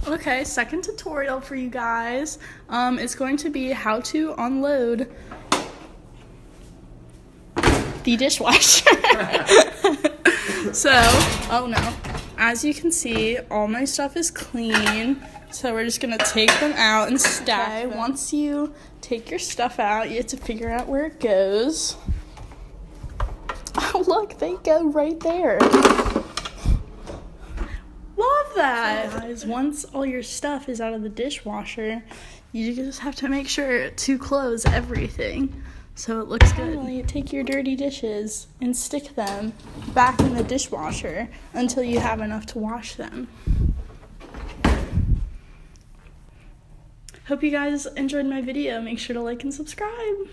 Okay, second tutorial for you guys. It's going to be how to unload the dishwasher. So, oh no. As you can see, all my stuff is clean. So we're just gonna take them out and stack them. Once you take your stuff out, you have to figure out where it goes. Oh look, they go right there. Love that. So guys, once all your stuff is out of the dishwasher, you just have to make sure to close everything so it looks good. Finally, take your dirty dishes and stick them back in the dishwasher until you have enough to wash them. Hope you guys enjoyed my video. Make sure to like and subscribe.